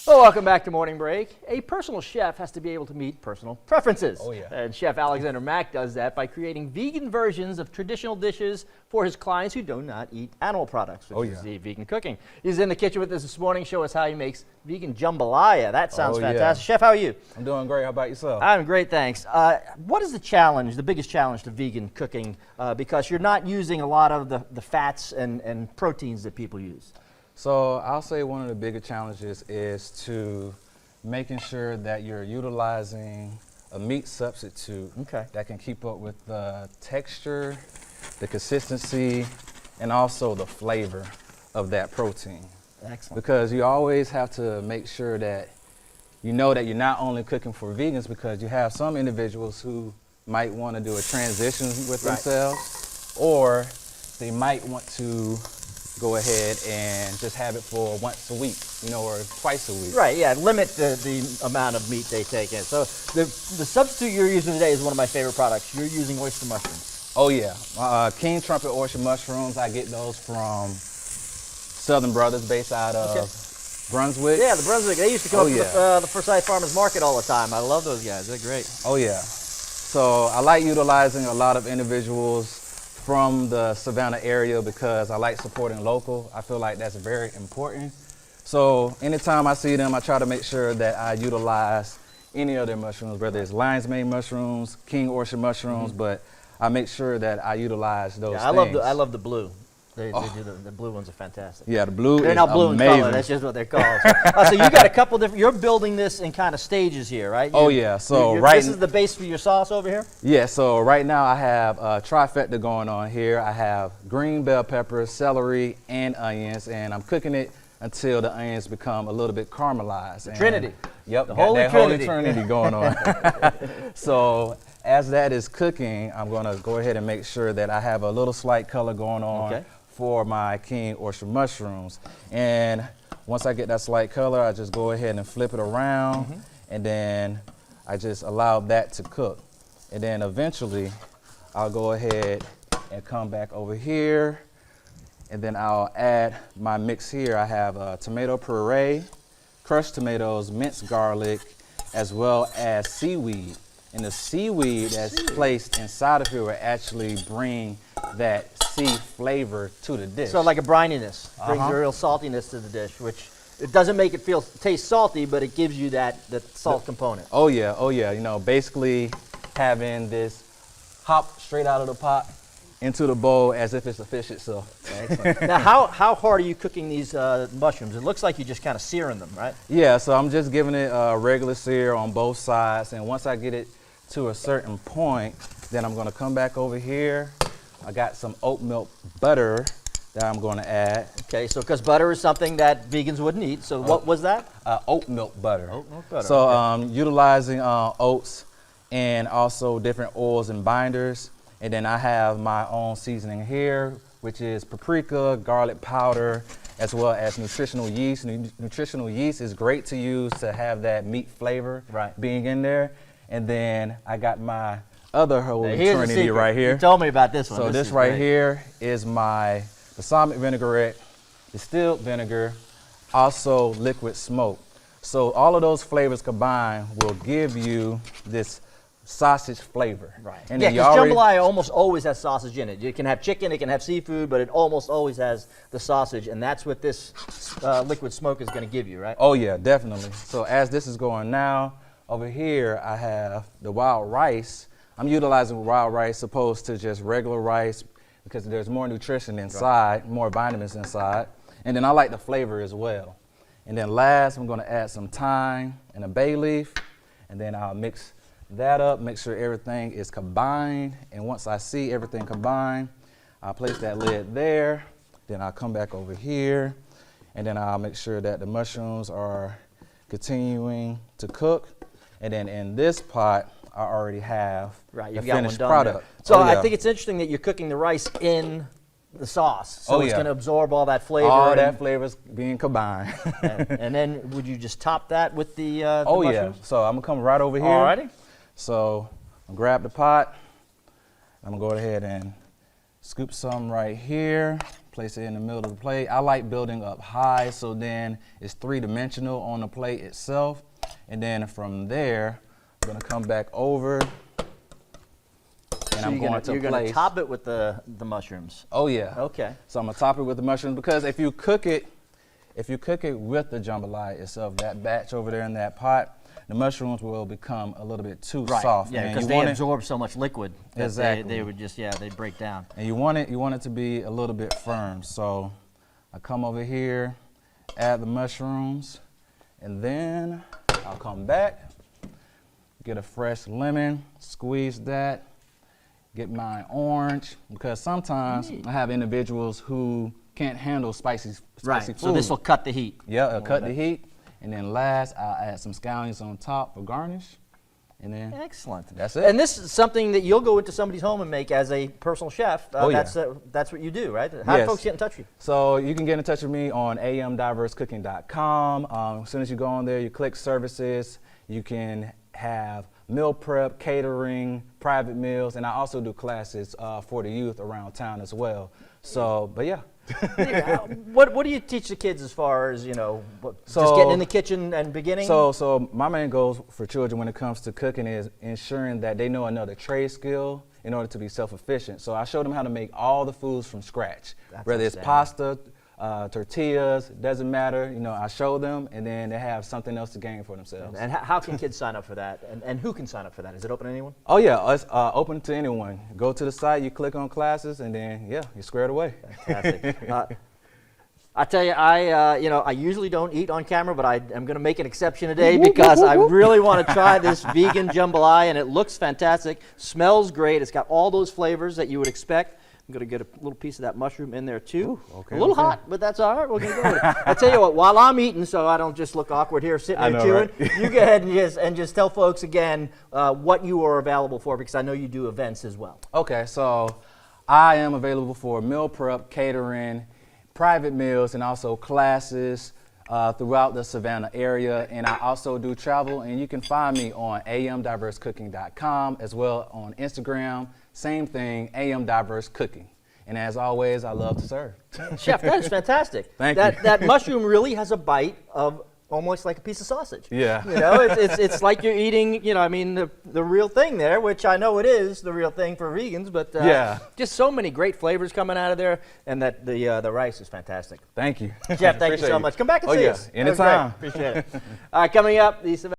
Well, welcome back to Morning Break. A personal chef has to be able to meet personal preferences. Oh, yeah. And Chef Alexander Mack does that by creating vegan versions of traditional dishes for his clients who do not eat animal products, which is the vegan cooking. He's in the kitchen with us this morning, show us how he makes vegan jambalaya. That sounds fantastic. Chef, how are you? I'm doing great. How about yourself? I'm great, thanks. What is the challenge, the biggest challenge to vegan cooking? Because you're not using a lot of the fats and proteins that people use. So I'll say one of the bigger challenges is to making sure that you're utilizing a meat substitute that can keep up with the texture, the consistency, and also the flavor of that protein. Excellent. Because you always have to make sure that you know that you're not only cooking for vegans, because you have some individuals who might want to do a transition with themselves, or they might want to go ahead and just have it for once a week, or twice a week. Right, yeah, limit the amount of meat they take in. So the substitute you're using today is one of my favorite products. You're using oyster mushrooms. Oh yeah, King Trumpet oyster mushrooms. I get those from Southern Brothers based out of Brunswick. Yeah, the Brunswick. They used to come up to the Forsyth Farmers Market all the time. I love those guys. They're great. Oh yeah. So I like utilizing a lot of individuals from the Savannah area because I like supporting local. I feel like that's very important. So anytime I see them, I try to make sure that I utilize any of their mushrooms, whether it's lion's mane mushrooms, king oyster mushrooms, but I make sure that I utilize those things. I love the blue. They do the blue ones are fantastic. Yeah, the blue They're is not blue amazing. in color, that's just what they're called. So you got a couple different, you're building this in kind of stages here, right? Oh yeah, so this is the base for your sauce over here? Yeah, so right now I have a trifecta going on here. I have green bell peppers, celery, and onions, and I'm cooking it until the onions become a little bit caramelized. Trinity. Yep, the got that Holy Trinity going on. So as that is cooking, I'm gonna go ahead and make sure that I have a little slight color going on for my king oyster mushrooms. And once I get that slight color, I just go ahead and flip it around, and then I just allow that to cook. And then eventually, I'll go ahead and come back over here, and then I'll add my mix here. I have tomato puree, crushed tomatoes, minced garlic, as well as seaweed. And the seaweed that's placed inside of here will actually bring that sea flavor to the dish. So like a brininess, brings a real saltiness to the dish, which it doesn't make it taste salty, but it gives you that salt component. Oh yeah. Basically having this hop straight out of the pot into the bowl as if it's a fish itself. Excellent. Now, how hard are you cooking these mushrooms? It looks like you're just kind of searing them, right? Yeah, so I'm just giving it a regular sear on both sides, and once I get it to a certain point, then I'm gonna come back over here. I got some oat milk butter that I'm gonna add. Okay, so because butter is something that vegans wouldn't eat, so what was that? Oat milk butter. Oat milk butter. So utilizing oats and also different oils and binders. And then I have my own seasoning here, which is paprika, garlic powder, as well as nutritional yeast. Nutritional yeast is great to use to have that meat flavor being in there. And then I got my other holy trinity right here. You told me about this one. So this right here is my balsamic vinaigrette, distilled vinegar, also liquid smoke. So all of those flavors combined will give you this sausage flavor. Right. And yeah, because jambalaya almost always has sausage in it. You can have chicken, it can have seafood, but it almost always has the sausage, and that's what this liquid smoke is going to give you, right? Oh yeah, definitely. So as this is going now, over here I have the wild rice. I'm utilizing wild rice opposed to just regular rice because there's more nutrition inside, more vitamins inside. And then I like the flavor as well. And then last, I'm going to add some thyme and a bay leaf, and then I'll mix that up, make sure everything is combined. And once I see everything combined, I'll place that lid there. Then I'll come back over here, and then I'll make sure that the mushrooms are continuing to cook. And then in this pot, I already have the finished product. So I think it's interesting that you're cooking the rice in the sauce. So it's going to absorb all that flavor. All that flavor's being combined. and then would you just top that with the mushrooms? Yeah. So I'm going to come right over here. Alrighty. So I'll grab the pot. I'm going to go ahead and scoop some right here. place it in the middle of the plate. I like building up high, so then it's three-dimensional on the plate itself. And then from there, I'm gonna come back over, and I'm going to you're place. You're gonna top it with the mushrooms. Oh yeah. Okay. So I'm gonna top it with the mushrooms, because if you cook it with the jambalaya itself, that batch over there in that pot, the mushrooms will become a little bit too soft. Yeah, because they absorb so much liquid. Exactly. They would just, they break down. And you want it to be a little bit firm. So I come over here, add the mushrooms, and then I'll come back, get a fresh lemon, squeeze that, get my orange, because sometimes I have individuals who can't handle spicy food. So this will cut the heat. Yeah, it'll cut the heat. And then last, I'll add some scallions on top for garnish. And then excellent. That's it. And this is something that you'll go into somebody's home and make as a personal chef. That's what you do, right? How do folks get in touch with you? So you can get in touch with me on amdiversecooking.com. As soon as you go on there, you click services. You can have meal prep, catering, private meals, and I also do classes for the youth around town as well. So, but yeah. What do you teach the kids as far as, just getting in the kitchen and beginning? So my main goal for children when it comes to cooking is ensuring that they know another trade skill in order to be self-efficient. So I show them how to make all the foods from scratch, whether it's pasta, tortillas, doesn't matter. I show them, and then they have something else to gain for themselves. And how can kids sign up for that? And who can sign up for that? Is it open to anyone? Oh yeah, it's open to anyone. Go to the site, you click on classes, and then you're squared away. Fantastic. I tell you, I usually don't eat on camera, but I am going to make an exception today because I really want to try this vegan jambalaya, and it looks fantastic, smells great. It's got all those flavors that you would expect. I'm going to get a little piece of that mushroom in there too. Ooh, okay, a little hot, but that's all right. We're going to go with it. I tell you what, while I'm eating, so I don't just look awkward here sitting there chewing, right? You go ahead and just tell folks again what you are available for, because I know you do events as well. Okay, so I am available for meal prep, catering, private meals, and also classes throughout the Savannah area. And I also do travel, and you can find me on amdiversecooking.com as well on Instagram. Same thing, AM Diverse Cooking. And as always, I love to serve. Chef, that is fantastic. Thank you. That mushroom really has a bite of almost like a piece of sausage. Yeah. It's like you're eating, the real thing there, which I know it is the real thing for vegans, but just so many great flavors coming out of there, and that the rice is fantastic. Thank you. Chef, thank you so much. Come back and see us. Anytime. Appreciate it. All right, coming up, the